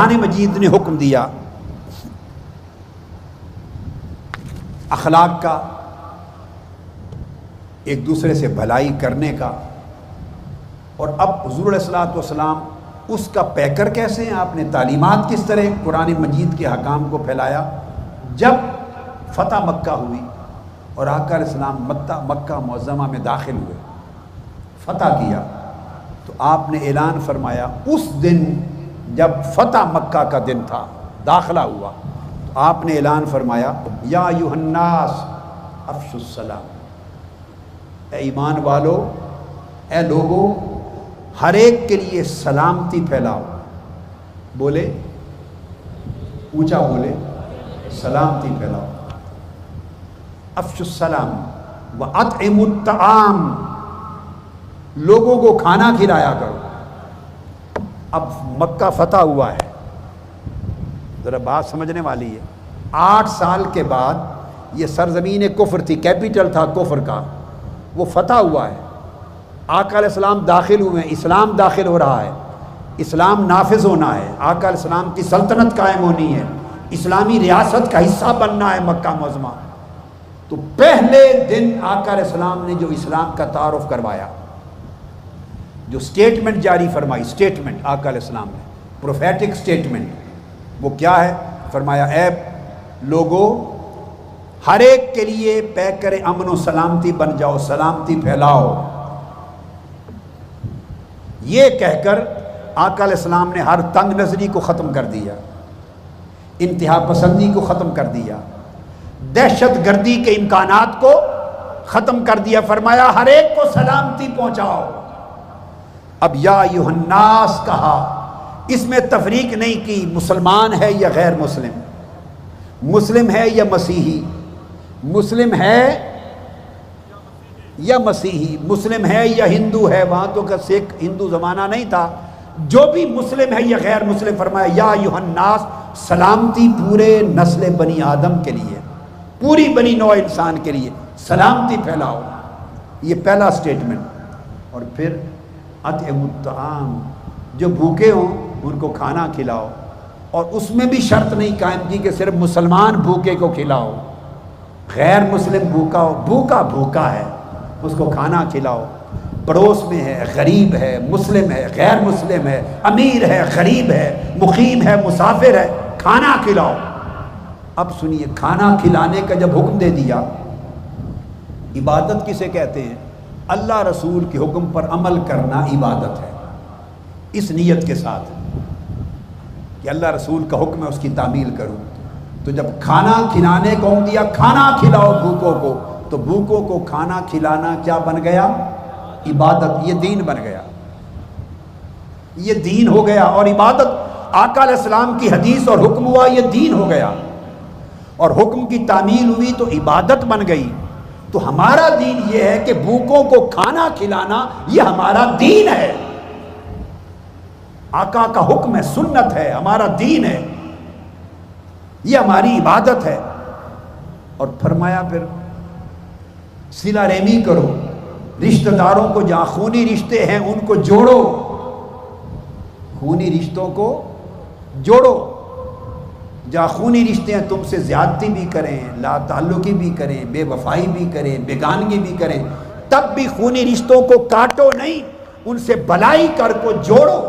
قرآن مجید نے حکم دیا اخلاق کا، ایک دوسرے سے بھلائی کرنے کا، اور اب حضور علیہ الصلوۃ والسلام اس کا پیکر کیسے ہیں، آپ نے تعلیمات کس طرح قرآن مجید کے احکام کو پھیلایا۔ جب فتح مکہ ہوئی اور آقا علیہ السلام مکہ معظمہ میں داخل ہوئے، فتح کیا، تو آپ نے اعلان فرمایا اس دن جب فتح مکہ کا دن تھا، داخلہ ہوا، تو آپ نے اعلان فرمایا یا ایھا الناس افشوا السلام، اے ایمان والو، اے لوگو، ہر ایک کے لیے سلامتی پھیلاؤ۔ بولے اونچا بولے، سلامتی پھیلاؤ۔ افشوا السلام واطعموا الطعام، لوگوں کو کھانا کھلایا کرو۔ اب مکہ فتح ہوا ہے، ذرا بات سمجھنے والی ہے۔ 8 سال کے بعد یہ سرزمین کفر تھی، کیپیٹل تھا کفر کا، وہ فتح ہوا ہے۔ آقا علیہ السلام داخل ہوئے ہیں، اسلام داخل ہو رہا ہے، اسلام نافذ ہونا ہے، آقا علیہ السلام کی سلطنت قائم ہونی ہے، اسلامی ریاست کا حصہ بننا ہے مکہ معظمہ۔ تو پہلے دن آقا علیہ السلام نے جو اسلام کا تعارف کروایا، جو سٹیٹمنٹ جاری فرمائی، سٹیٹمنٹ آقا علیہ السلام نے، پروفیٹک سٹیٹمنٹ، وہ کیا ہے؟ فرمایا اے لوگو، ہر ایک کے لیے پیکر امن و سلامتی بن جاؤ، سلامتی پھیلاؤ۔ یہ کہہ کر آقا علیہ السلام نے ہر تنگ نظری کو ختم کر دیا، انتہا پسندی کو ختم کر دیا، دہشت گردی کے امکانات کو ختم کر دیا۔ فرمایا ہر ایک کو سلامتی پہنچاؤ۔ اب یا ایھا الناس کہا، اس میں تفریق نہیں کی مسلمان ہے یا غیر مسلم، مسلم ہے یا مسیحی، مسلم ہے یا مسیحی، مسلم ہے یا ہندو ہے، وہاں تو کا سکھ ہندو زمانہ نہیں تھا، جو بھی مسلم ہے یا غیر مسلم، فرمایا یا ایھا الناس، سلامتی پورے نسل بنی آدم کے لیے، پوری بنی نوع انسان کے لیے سلامتی پھیلاؤ۔ یہ پہلا سٹیٹمنٹ۔ اور پھر اطعموا الطعام، جو بھوکے ہوں ان کو کھانا کھلاؤ، اور اس میں بھی شرط نہیں قائم کی کہ صرف مسلمان بھوکے کو کھلاؤ، غیر مسلم بھوکا ہو، بھوکا بھوکا ہے اس کو کھانا کھلاؤ۔ پڑوس میں ہے، غریب ہے، مسلم ہے، غیر مسلم ہے، امیر ہے، غریب ہے، مقیم ہے، مسافر ہے، کھانا کھلاؤ۔ اب سنیے، کھانا کھلانے کا جب حکم دے دیا، عبادت کسے کہتے ہیں؟ اللہ رسول کے حکم پر عمل کرنا عبادت ہے، اس نیت کے ساتھ کہ اللہ رسول کا حکم ہے اس کی تعمیل کروں۔ تو جب کھانا کھلانے کو حکم دیا، کھانا کھلاؤ بھوکوں کو، تو بھوکوں کو کھانا کھلانا کیا بن گیا؟ عبادت۔ یہ دین بن گیا، یہ دین ہو گیا، اور عبادت آقا علیہ السلام کی حدیث اور حکم ہوا، یہ دین ہو گیا، اور حکم کی تعمیل ہوئی تو عبادت بن گئی۔ تو ہمارا دین یہ ہے کہ بھوکوں کو کھانا کھلانا یہ ہمارا دین ہے، آقا کا حکم ہے، سنت ہے، ہمارا دین ہے، یہ ہماری عبادت ہے۔ اور فرمایا پھر صلہ رحمی کرو، رشتہ داروں کو جہاں خونی رشتے ہیں ان کو جوڑو، خونی رشتوں کو جوڑو، جہاں خونی رشتے ہیں تم سے زیادتی بھی کریں، لا تعلقی بھی کریں، بے وفائی بھی کریں، بیگانگی بھی کریں، تب بھی خونی رشتوں کو کاٹو نہیں، ان سے بلائی کر کو جوڑو۔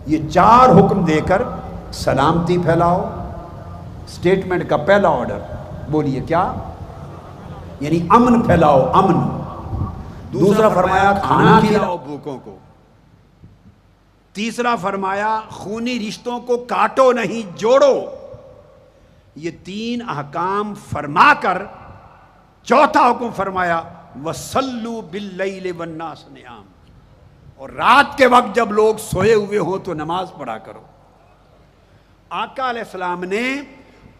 یہ 4 حکم دے کر سلامتی پھیلاؤ، سٹیٹمنٹ کا پہلا آرڈر۔ بولیے کیا؟ یعنی امن پھیلاؤ، امن۔ دوسرا فرمایا کھانا کھلاؤ بھوکوں کو۔ تیسرا فرمایا خونی رشتوں کو کاٹو نہیں، جوڑو۔ یہ 3 احکام فرما کر چوتھا حکم فرمایا وَصَلُّوا بِاللَّيْلِ وَالنَّاسُ نِيَامٌ، اور رات کے وقت جب لوگ سوئے ہوئے ہوں تو نماز پڑھا کرو۔ آقا علیہ السلام نے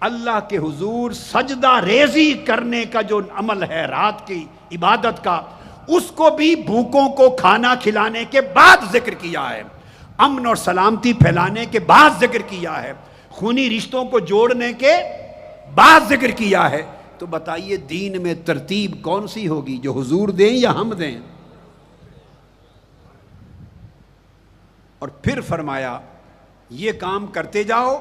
اللہ کے حضور سجدہ ریزی کرنے کا جو عمل ہے رات کی عبادت کا، اس کو بھی بھوکوں کو کھانا کھلانے کے بعد ذکر کیا ہے، امن اور سلامتی پھیلانے کے بعد ذکر کیا ہے، خونی رشتوں کو جوڑنے کے بعد ذکر کیا ہے۔ تو بتائیے دین میں ترتیب کون سی ہوگی، جو حضور دیں یا ہم دیں؟ اور پھر فرمایا یہ کام کرتے جاؤ،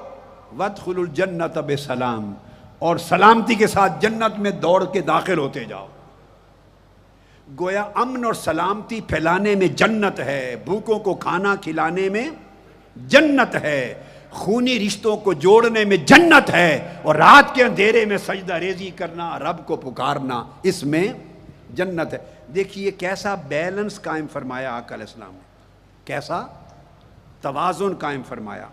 وادخلوا الجنۃ بسلام، اور سلامتی کے ساتھ جنت میں دوڑ کے داخل ہوتے جاؤ۔ گویا امن اور سلامتی پھیلانے میں جنت ہے، بھوکوں کو کھانا کھلانے میں جنت ہے، خونی رشتوں کو جوڑنے میں جنت ہے، اور رات کے اندھیرے میں سجدہ ریزی کرنا، رب کو پکارنا، اس میں جنت ہے۔ دیکھیے کیسا بیلنس قائم فرمایا آقا علیہ السلام نے، کیسا توازن قائم فرمایا۔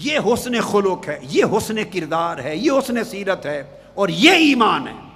یہ حسن خلق ہے، یہ حسن کردار ہے، یہ حسن سیرت ہے، اور یہ ایمان ہے۔